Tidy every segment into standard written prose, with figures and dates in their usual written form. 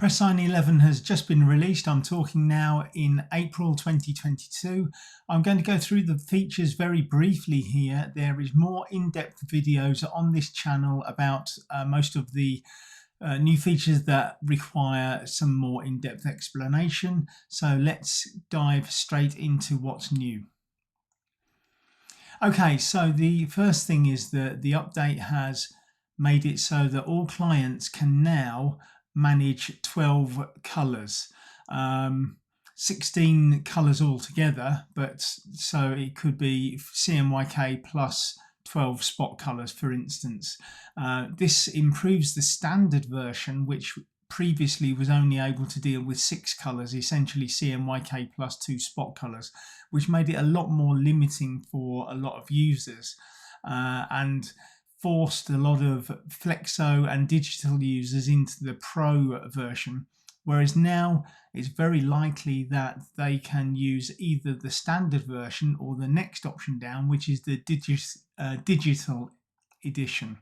pressSIGN 11 has just been released. I'm talking now in April 2022. I'm going to go through the features very briefly here. There is more in-depth videos on this channel about most of the new features that require some more in-depth explanation. So let's dive straight into what's new. Okay, so the first thing is that the update has made it so that all clients can now manage 12 colors, 16 colors altogether, but so it could be CMYK plus 12 spot colors, for instance. This improves the standard version, which previously was only able to deal with 6 colors, essentially CMYK plus 2 spot colors, which made it a lot more limiting for a lot of users and forced a lot of flexo and digital users into the pro version, whereas now it's very likely that they can use either the standard version or the next option down, which is the digital edition.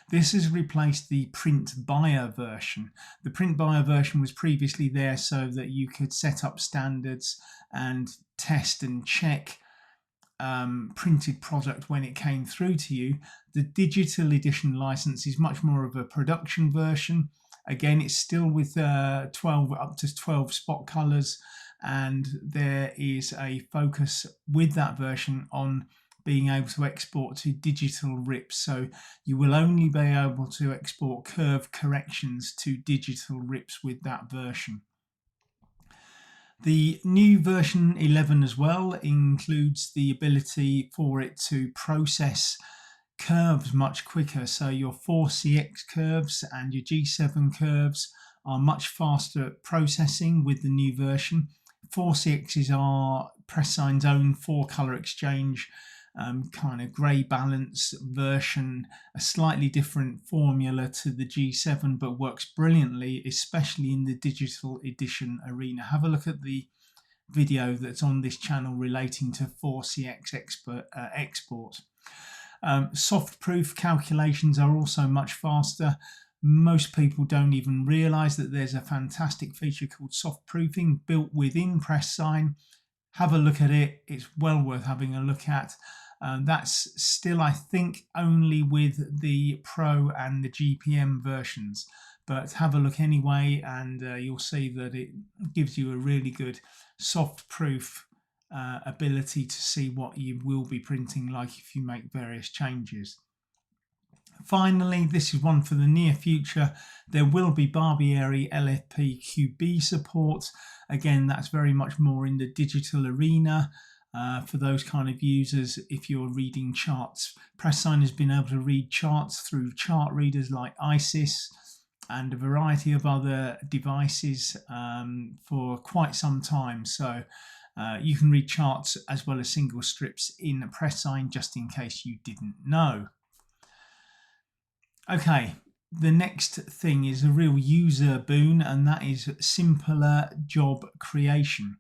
This has replaced the print buyer version. The print buyer version was previously there so that you could set up standards and test and check printed product when it came through to you. The digital edition license is much more of a production version. Again, it's still with 12 up to 12 spot colors, and there is a focus with that version on being able to export to digital rips. So you will only be able to export curve corrections to digital rips with that version. The new version 11 as well includes the ability for it to process curves much quicker. So your 4CX curves and your G7 curves are much faster at processing with the new version. 4CXs are pressSIGN's own 4-color exchange kind of grey balance version, a slightly different formula to the G7, but works brilliantly, especially in the digital edition arena. Have a look at the video that's on this channel relating to 4CX export. Softproof calculations are also much faster. Most people don't even realise that there's a fantastic feature called soft proofing built within pressSIGN. Have a look at it. It's well worth having a look at. That's still, I think, only with the Pro and the GPM versions, but have a look anyway, and you'll see that it gives you a really good soft proof ability to see what you will be printing like if you make various changes. Finally, this is one for the near future. There will be Barbieri LFP QB support. Again, that's very much more in the digital arena. For those kind of users, if you're reading charts, pressSIGN has been able to read charts through chart readers like ISIS and a variety of other devices for quite some time. So you can read charts as well as single strips in pressSIGN, just in case you didn't know. Okay, the next thing is a real user boon, and that is simpler job creation.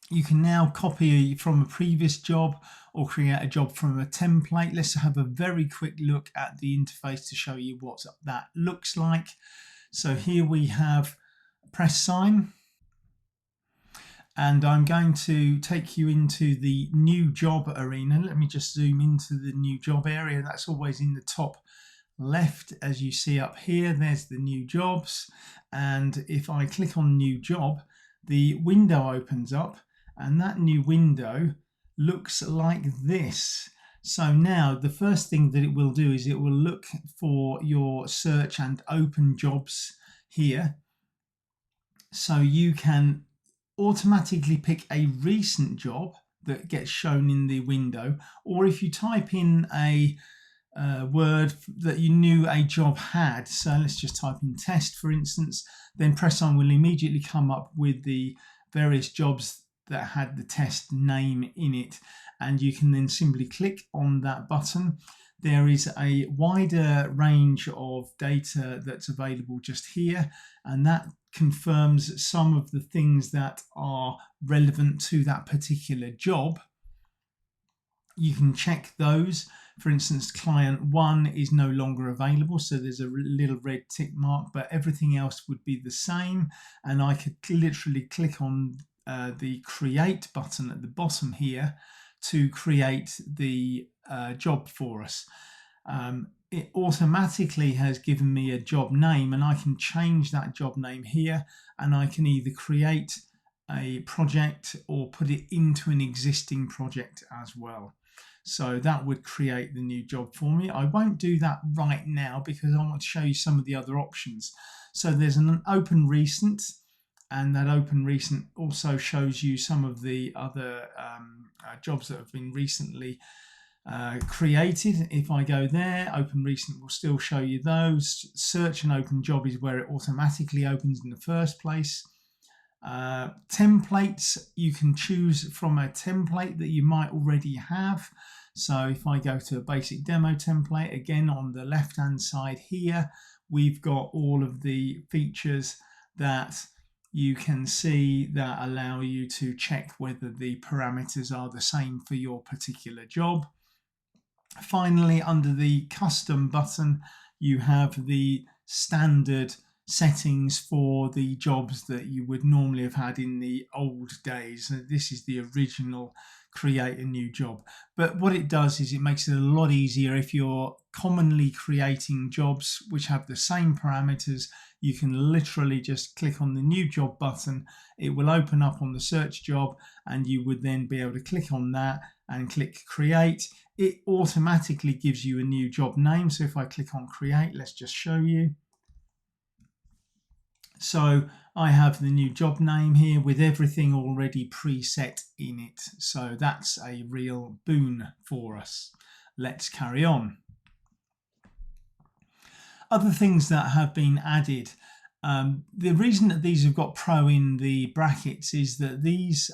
You can now copy from a previous job or create a job from a template. Let's have a very quick look at the interface to show you what that looks like. So here we have pressSIGN, and I'm going to take you into the new job arena. Let me just zoom into the new job area. That's always in the top left, as you see up here. There's the new jobs, and if I click on new job, the window opens up, and that new window looks like this. So now the first thing that it will do is it will look for your search and open jobs here. So you can automatically pick a recent job that gets shown in the window, or if you type in a word that you knew a job had, so let's just type in test, for instance, then pressSIGN will immediately come up with the various jobs that had the test name in it, and you can then simply click on that button. There is a wider range of data that's available just here, and that confirms some of the things that are relevant to that particular job. You can check those. For instance, client 1 is no longer available, so there's a little red tick mark, but everything else would be the same. And I could literally click on the create button at the bottom here to create the job for us. It automatically has given me a job name, and I can change that job name here, and I can either create a project or put it into an existing project as well. So that would create the new job for me. I won't do that right now because I want to show you some of the other options. So there's an open recent, and that open recent also shows you some of the other jobs that have been recently created. If I go there, open recent will still show you those. Search and open job is where it automatically opens in the first place. Templates, you can choose from a template that you might already have. So if I go to a basic demo template, again on the left hand side here, we've got all of the features that you can see that allow you to check whether the parameters are the same for your particular job. Finally, under the custom button, you have the standard settings for the jobs that you would normally have had in the old days. This is the original create a new job. But what it does is it makes it a lot easier if you're commonly creating jobs which have the same parameters. You can literally just click on the new job button. It will open up on the search job, and you would then be able to click on that and click create. It automatically gives you a new job name. So if I click on create, let's just show you. So I have the new job name here with everything already preset in it. So that's a real boon for us. Let's carry on. Other things that have been added. The reason that these have got Pro in the brackets is that these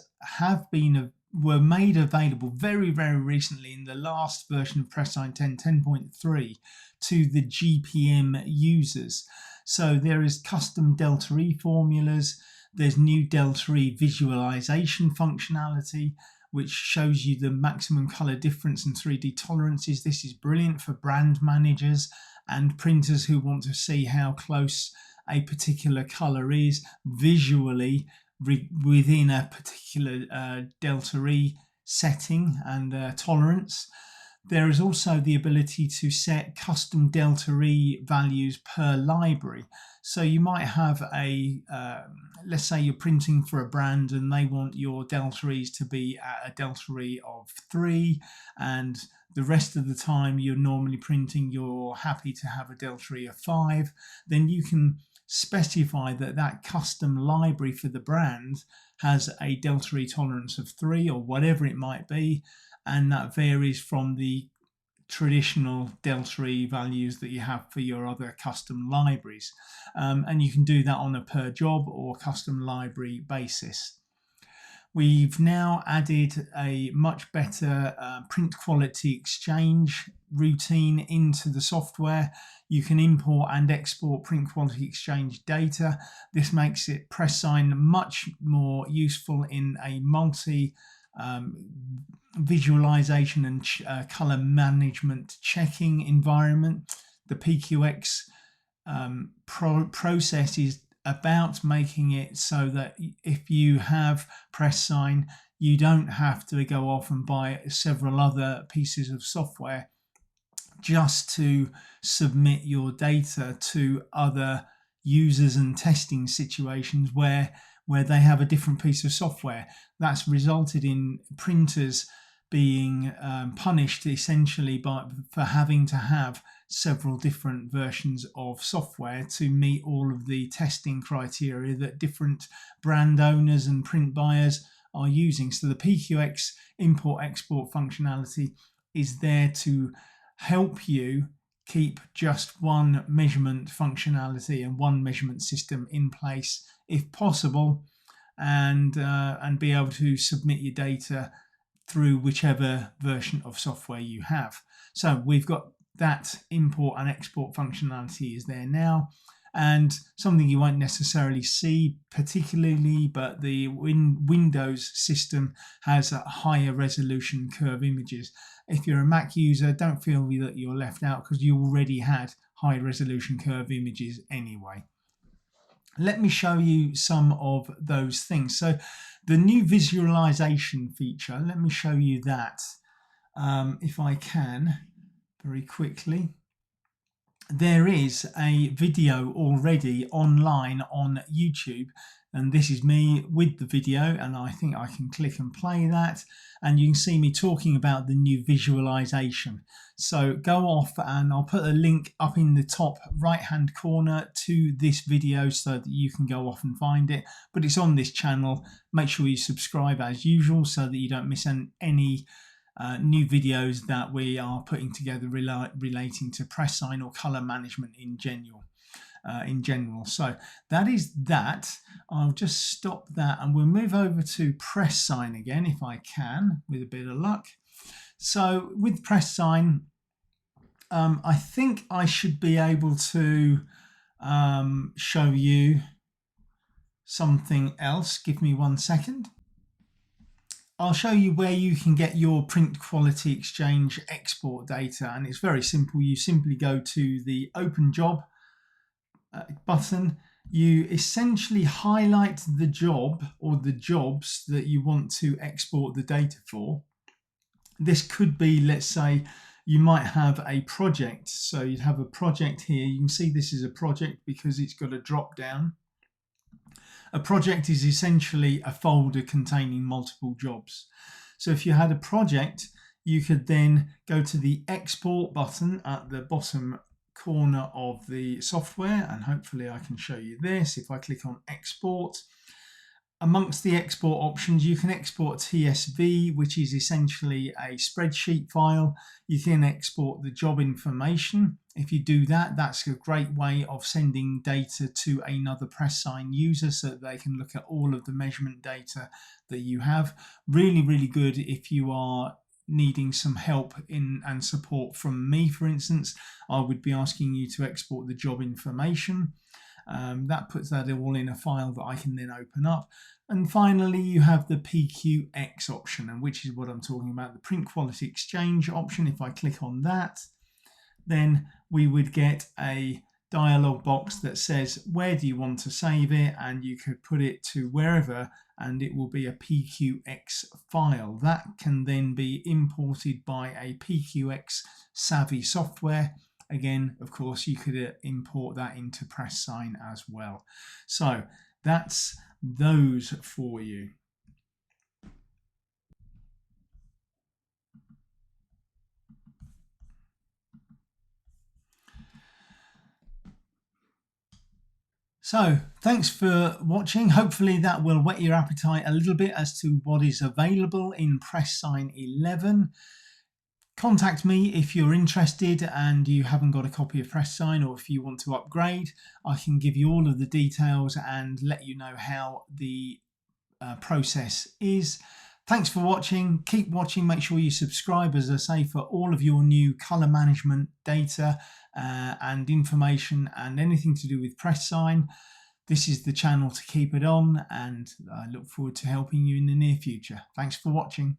were made available very, very recently in the last version of pressSIGN 10.3 to the GPM users. So there is custom delta E formulas, there's new delta E visualization functionality, which shows you the maximum color difference and 3D tolerances. This is brilliant for brand managers and printers who want to see how close a particular color is visually within a particular delta E setting and tolerance. There is also the ability to set custom delta E values per library. So you might have let's say you're printing for a brand and they want your delta E's to be at a delta E of 3, and the rest of the time you're normally printing, you're happy to have a delta E of 5, then you can specify that custom library for the brand has a delta E tolerance of 3 or whatever it might be, and that varies from the traditional delta E values that you have for your other custom libraries. And you can do that on a per job or custom library basis. We've now added a much better print quality exchange routine into the software. You can import and export print quality exchange data. This makes it pressSIGN much more useful in a multi visualization and color management checking environment. The PQX process is about making it so that if you have pressSIGN, you don't have to go off and buy several other pieces of software just to submit your data to other users and testing situations where they have a different piece of software. That's resulted in printers being punished essentially for having to have several different versions of software to meet all of the testing criteria that different brand owners and print buyers are using. So the PQX import-export functionality is there to help you keep just one measurement functionality and one measurement system in place if possible, and be able to submit your data through whichever version of software you have. So we've got that import and export functionality is there now. and something you won't necessarily see particularly, but the Windows system has higher resolution curve images. If you're a Mac user, don't feel that you're left out because you already had high resolution curve images anyway. Let me show you some of those things. So the new visualization feature, let me show you that if I can very quickly. There is a video already online on YouTube, and this is me with the video, and I think I can click and play that, and you can see me talking about the new visualization. So go off, and I'll put a link up in the top right hand corner to this video so that you can go off and find it, but it's on this channel. Make sure you subscribe as usual so that you don't miss any new videos that we are putting together relating to pressSIGN or color management in general. So that is that. I'll just stop that and we'll move over to pressSIGN again if I can, with a bit of luck. So with pressSIGN, I think I should be able to show you something else. Give me 1 second. I'll show you where you can get your print quality exchange export data, and it's very simple. You simply go to the Open Job button. You essentially highlight the job or the jobs that you want to export the data for. This could be, let's say, you might have a project. So you'd have a project here. You can see this is a project because it's got a drop down. A project is essentially a folder containing multiple jobs. So if you had a project, you could then go to the export button at the bottom corner of the software, and hopefully I can show you this. If I click on export, amongst the export options, you can export TSV, which is essentially a spreadsheet file. You can export the job information. If you do that, that's a great way of sending data to another pressSIGN user so that they can look at all of the measurement data that you have. Really, really good if you are needing some help and support from me, for instance. I would be asking you to export the job information. That puts that all in a file that I can then open up. And finally, you have the PQX option, and which is what I'm talking about, the print quality exchange option. If I click on that, then we would get a dialog box that says where do you want to save it, and you could put it to wherever and it will be a PQX file that can then be imported by a PQX savvy software. Again, of course, you could import that into pressSIGN as well. So that's those for you. So thanks for watching. Hopefully that will whet your appetite a little bit as to what is available in pressSIGN 11. Contact me if you're interested and you haven't got a copy of pressSIGN, or if you want to upgrade. I can give you all of the details and let you know how the process is. Thanks for watching. Keep watching. Make sure you subscribe, as I say, for all of your new color management data and information and anything to do with pressSIGN. This is the channel to keep it on, and I look forward to helping you in the near future. Thanks for watching.